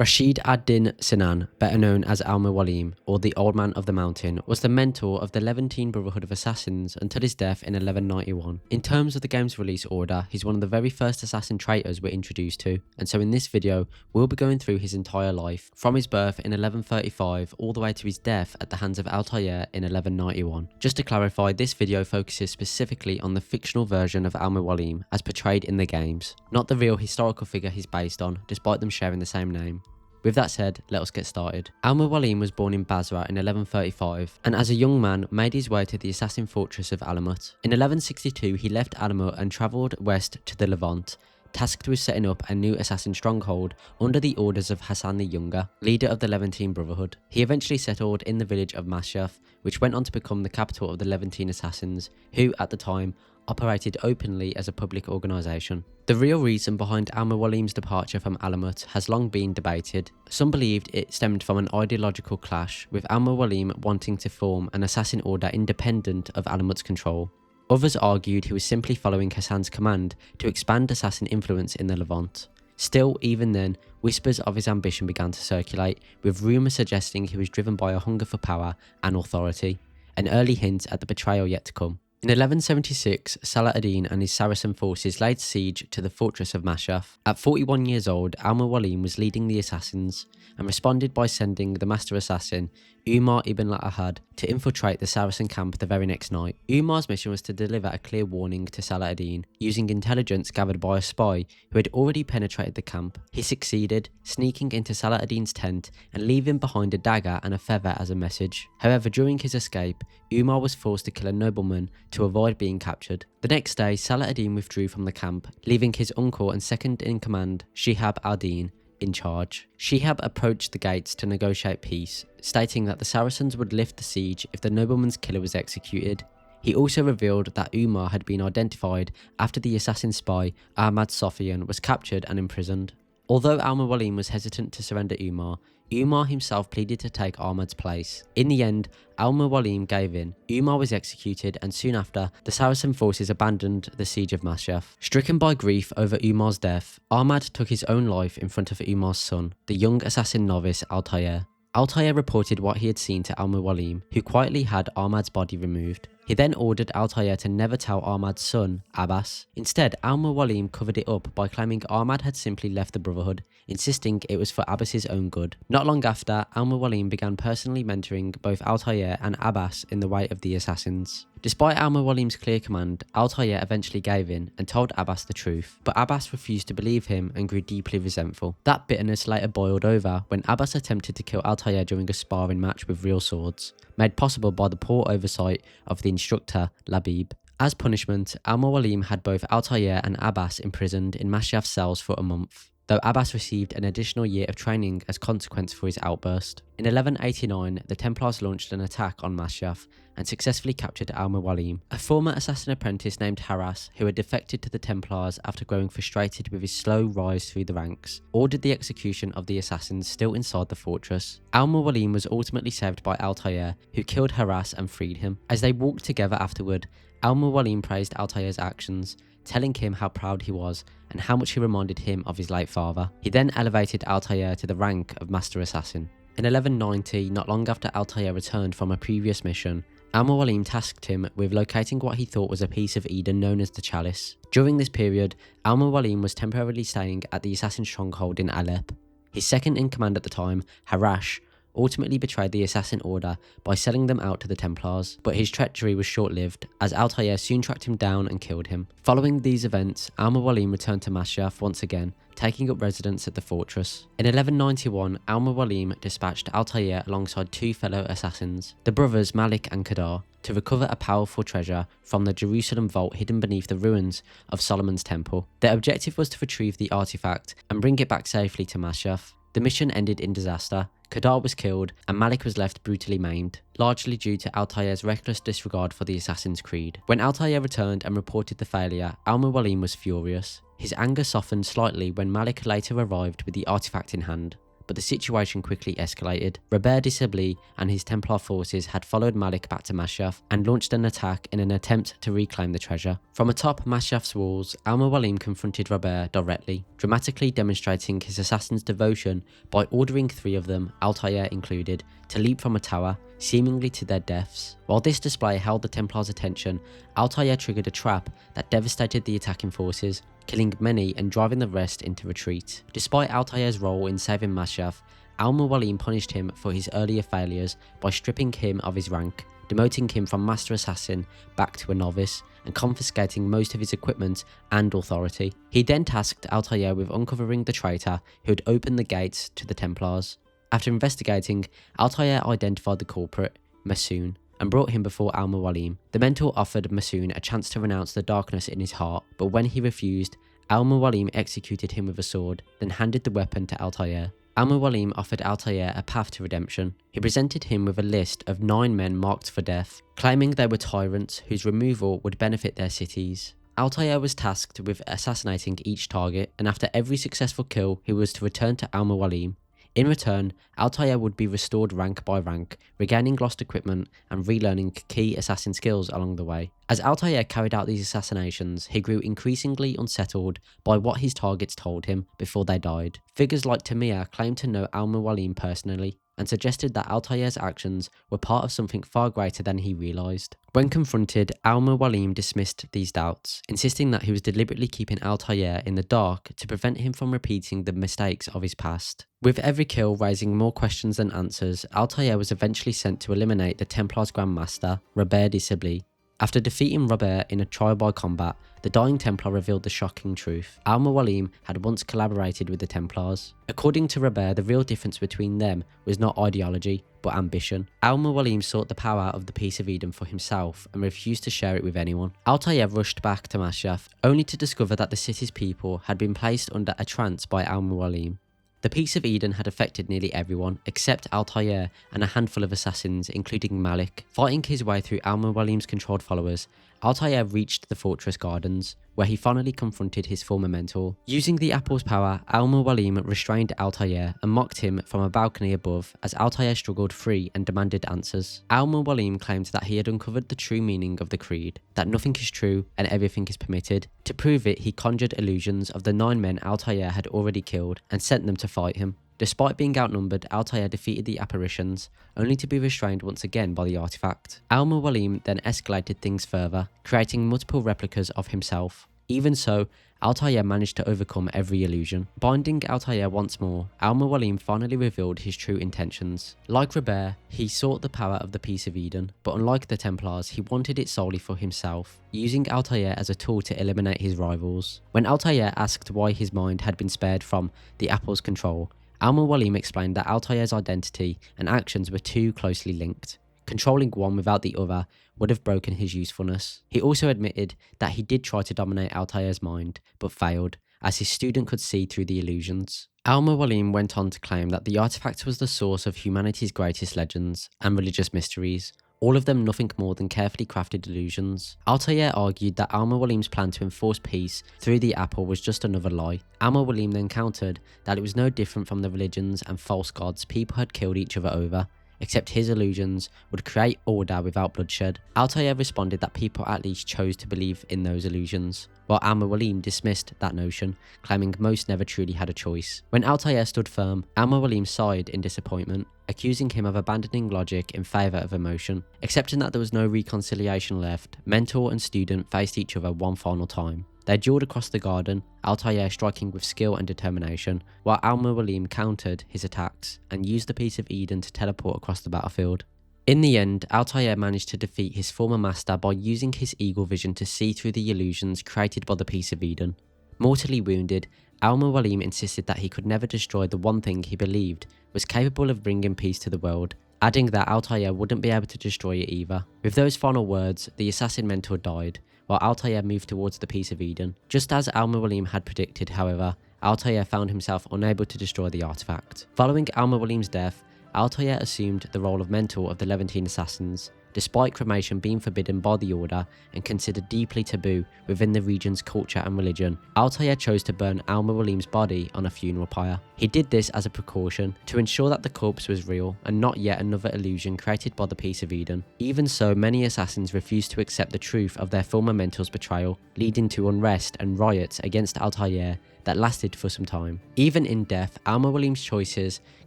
Rashid ad-Din Sinan, better known as Al-Mualim, or the Old Man of the Mountain, was the mentor of the Levantine Brotherhood of Assassins until his death in 1191. In terms of the game's release order, he's one of the very first assassin traitors we're introduced to, and so in this video, we'll be going through his entire life, from his birth in 1135 all the way to his death at the hands of Altair in 1191. Just to clarify, this video focuses specifically on the fictional version of Al-Mualim as portrayed in the games, not the real historical figure he's based on, despite them sharing the same name. With that said, let us get started. Al-Mualim was born in Basra in 1135, and as a young man made his way to the assassin fortress of Alamut. In 1162 he left Alamut and travelled west to the Levant, tasked with setting up a new assassin stronghold under the orders of Hassan the Younger, leader of the Levantine Brotherhood. He eventually settled in the village of Masyaf, which went on to become the capital of the Levantine assassins, who at the time operated openly as a public organisation. The real reason behind Al-Mualim's departure from Alamut has long been debated. Some believed it stemmed from an ideological clash, with Al-Mualim wanting to form an assassin order independent of Alamut's control. Others argued he was simply following Hassan's command to expand assassin influence in the Levant. Still, even then, whispers of his ambition began to circulate, with rumours suggesting he was driven by a hunger for power and authority, an early hint at the betrayal yet to come. In 1176, Salah ad-Din and his Saracen forces laid siege to the fortress of Masyaf. At 41 years old, Al-Mualim was leading the assassins and responded by sending the master assassin, Umar ibn al-Ahad, to infiltrate the Saracen camp the very next night. Umar's mission was to deliver a clear warning to Salah ad-Din, using intelligence gathered by a spy who had already penetrated the camp. He succeeded, sneaking into Salah ad-Din's tent and leaving behind a dagger and a feather as a message. However, during his escape, Umar was forced to kill a nobleman to avoid being captured. The next day, Salah ad-Din withdrew from the camp, leaving his uncle and second-in-command, Shihab ad-Din, in charge. Shihab approached the gates to negotiate peace, stating that the Saracens would lift the siege if the nobleman's killer was executed. He also revealed that Umar had been identified after the assassin spy Ahmad Sophian was captured and imprisoned. Although Al-Mualim was hesitant to surrender Umar, Umar himself pleaded to take Ahmad's place. In the end, Al-Mualim gave in. Umar was executed, and soon after, the Saracen forces abandoned the siege of Masyaf. Stricken by grief over Umar's death, Ahmad took his own life in front of Umar's son, the young assassin novice Altair. Altair reported what he had seen to Al-Mualim, who quietly had Ahmad's body removed. He then ordered Altair to never tell Ahmad's son, Abbas. Instead, Al-Mualim covered it up by claiming Ahmad had simply left the Brotherhood, insisting it was for Abbas's own good. Not long after, Al-Mualim began personally mentoring both Altair and Abbas in the way of the assassins. Despite Al-Mualim's clear command, Altair eventually gave in and told Abbas the truth, but Abbas refused to believe him and grew deeply resentful. That bitterness later boiled over when Abbas attempted to kill Altair during a sparring match with real swords, made possible by the poor oversight of the instructor Labib. As punishment, Al-Mualim had both Altair and Abbas imprisoned in Masyaf cells for a month, though Abbas received an additional year of training as consequence for his outburst. In 1189, the Templars launched an attack on Masyaf and successfully captured Al-Mualim, a former assassin apprentice named Haras, who had defected to the Templars after growing frustrated with his slow rise through the ranks, ordered the execution of the assassins still inside the fortress. Al-Mualim was ultimately saved by Altair, who killed Haras and freed him. As they walked together afterward, Al-Mualim praised Altair's actions, telling him how proud he was and how much he reminded him of his late father. He then elevated Altair to the rank of Master Assassin. In 1190, not long after Altair returned from a previous mission, Al-Mualim tasked him with locating what he thought was a piece of Eden known as the Chalice. During this period, Al-Mualim was temporarily staying at the assassin stronghold in Alep. His second-in-command at the time, Harash, ultimately betrayed the assassin order by selling them out to the Templars, but his treachery was short-lived, as Altair soon tracked him down and killed him. Following these events, Al-Mualim returned to Masyaf once again, taking up residence at the fortress. In 1191, Al-Mualim dispatched Altair alongside two fellow assassins, the brothers Malik and Qadar, to recover a powerful treasure from the Jerusalem vault hidden beneath the ruins of Solomon's temple. Their objective was to retrieve the artifact and bring it back safely to Masyaf. The mission ended in disaster. Qadar was killed and Malik was left brutally maimed, largely due to Altair's reckless disregard for the Assassin's Creed. When Altair returned and reported the failure, Al-Mualim was furious. His anger softened slightly when Malik later arrived with the artifact in hand, but the situation quickly escalated. Robert Désilets and his Templar forces had followed Malik back to Masyaf and launched an attack in an attempt to reclaim the treasure. From atop Masyaf's walls, Mualim confronted Robert directly, dramatically demonstrating his assassin's devotion by ordering 3 of them, Altair included, to leap from a tower, seemingly to their deaths. While this display held the Templars' attention, Altair triggered a trap that devastated the attacking forces, killing many and driving the rest into retreat. Despite Altair's role in saving Masyaf, Mualim punished him for his earlier failures by stripping him of his rank, demoting him from Master Assassin back to a novice, and confiscating most of his equipment and authority. He then tasked Altair with uncovering the traitor who had opened the gates to the Templars. After investigating, Altair identified the culprit, Masoon, and brought him before Mualim. The mentor offered Masoon a chance to renounce the darkness in his heart, but when he refused, Mualim executed him with a sword, then handed the weapon to Altair. Mualim offered Altair a path to redemption. He presented him with a list of 9 men marked for death, claiming they were tyrants whose removal would benefit their cities. Altair was tasked with assassinating each target, and after every successful kill, he was to return to Mualim. In return, Altair would be restored rank by rank, regaining lost equipment and relearning key assassin skills along the way. As Altair carried out these assassinations, he grew increasingly unsettled by what his targets told him before they died. Figures like Tamir claimed to know Mualim personally, and suggested that Altair's actions were part of something far greater than he realised. When confronted, Mualim dismissed these doubts, insisting that he was deliberately keeping Altair in the dark to prevent him from repeating the mistakes of his past. With every kill raising more questions than answers, Altair was eventually sent to eliminate the Templars' Grand Master, Robert Désilets. After defeating Robert in a trial-by combat, the dying Templar revealed the shocking truth. Mualim had once collaborated with the Templars. According to Robert, the real difference between them was not ideology, but ambition. Mualim sought the power of the Peace of Eden for himself and refused to share it with anyone. Altair rushed back to Masyaf, only to discover that the city's people had been placed under a trance by Mualim. The Peace of Eden had affected nearly everyone, except Altair and a handful of assassins, including Malik. Fighting his way through Mualim's controlled followers, Altair reached the fortress gardens, where he finally confronted his former mentor. Using the apple's power, Mualim restrained Altair and mocked him from a balcony above as Altair struggled free and demanded answers. Mualim claimed that he had uncovered the true meaning of the creed, that nothing is true and everything is permitted. To prove it, he conjured illusions of the 9 men Altair had already killed and sent them to fight him. Despite being outnumbered, Altair defeated the apparitions, only to be restrained once again by the artifact. Mualim then escalated things further, creating multiple replicas of himself. Even so, Altair managed to overcome every illusion. Binding Altair once more, Mualim finally revealed his true intentions. Like Robert, he sought the power of the Peace of Eden, but unlike the Templars, he wanted it solely for himself, using Altair as a tool to eliminate his rivals. When Altair asked why his mind had been spared from the apple's control, Mualim explained that Altair's identity and actions were too closely linked. Controlling one without the other would have broken his usefulness. He also admitted that he did try to dominate Altair's mind, but failed, as his student could see through the illusions. Mualim went on to claim that the artifact was the source of humanity's greatest legends and religious mysteries, all of them nothing more than carefully crafted illusions. Altair argued that Mualim's plan to enforce peace through the apple was just another lie. Mualim then countered that it was no different from the religions and false gods people had killed each other over, except his illusions would create order without bloodshed. Altair responded that people at least chose to believe in those illusions, while Mualim dismissed that notion, claiming most never truly had a choice. When Altair stood firm, Mualim sighed in disappointment, accusing him of abandoning logic in favour of emotion. Accepting that there was no reconciliation left, mentor and student faced each other one final time. They duelled across the garden, Altair striking with skill and determination, while Mualim countered his attacks and used the Peace of Eden to teleport across the battlefield. In the end, Altair managed to defeat his former master by using his eagle vision to see through the illusions created by the Peace of Eden. Mortally wounded, Mualim insisted that he could never destroy the one thing he believed was capable of bringing peace to the world, adding that Altair wouldn't be able to destroy it either. With those final words, the assassin mentor died, while Altair moved towards the Peace of Eden. Just as Mualim had predicted, however, Altair found himself unable to destroy the artifact. Following Mualim's death, Altair assumed the role of mentor of the Levantine assassins, despite cremation being forbidden by the order and considered deeply taboo within the region's culture and religion. Altair chose to burn Mualim's body on a funeral pyre. He did this as a precaution to ensure that the corpse was real and not yet another illusion created by the Peace of Eden. Even so, many assassins refused to accept the truth of their former mentor's betrayal, leading to unrest and riots against Altair that lasted for some time. Even in death, Mualim's choices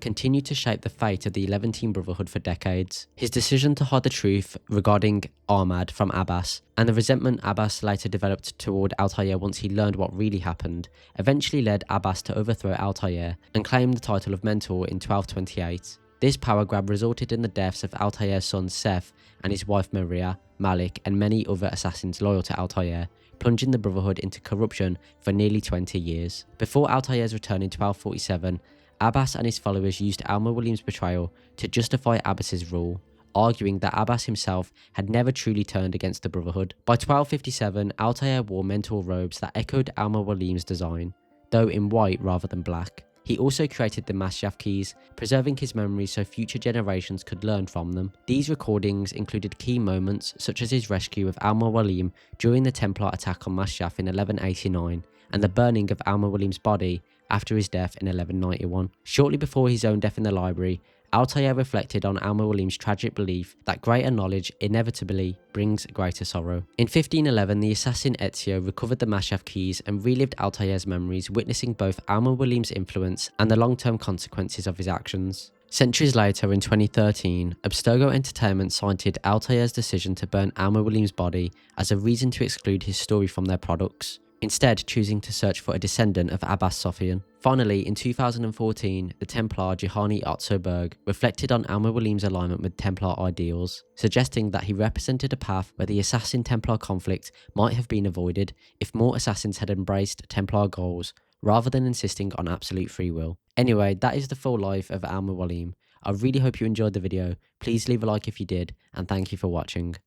continued to shape the fate of the Levantine Brotherhood for decades. His decision to hide the truth regarding Ahmad from Abbas, and the resentment Abbas later developed toward Altair once he learned what really happened, eventually led Abbas to overthrow Altair and claim the title of mentor in 1228. This power grab resulted in the deaths of Altair's son Seth and his wife Maria, Malik, and many other assassins loyal to Altair, plunging the Brotherhood into corruption for nearly 20 years. Before Altair's return in 1247, Abbas and his followers used Mualim's betrayal to justify Abbas's rule, arguing that Abbas himself had never truly turned against the Brotherhood. By 1257, Altair wore mentor robes that echoed Mualim's design, though in white rather than black. He also created the Masjaf keys, preserving his memories so future generations could learn from them. These recordings included key moments such as his rescue of Mualim during the Templar attack on Masjaf in 1189 and the burning of Mualim's body after his death in 1191. Shortly before his own death in the library, Altair reflected on Mualim's tragic belief that greater knowledge inevitably brings greater sorrow. In 1511, the assassin Ezio recovered the Masjaf keys and relived Altair's memories, witnessing both Mualim's influence and the long-term consequences of his actions. Centuries later, in 2013, Abstergo Entertainment cited Altair's decision to burn Mualim's body as a reason to exclude his story from their products, instead choosing to search for a descendant of Abbas Sophian. Finally, in 2014, the Templar Johanni Otto Berg reflected on Mualim's alignment with Templar ideals, suggesting that he represented a path where the Assassin-Templar conflict might have been avoided if more assassins had embraced Templar goals rather than insisting on absolute free will. Anyway, that is the full life of Mualim. I really hope you enjoyed the video. Please leave a like if you did, and thank you for watching.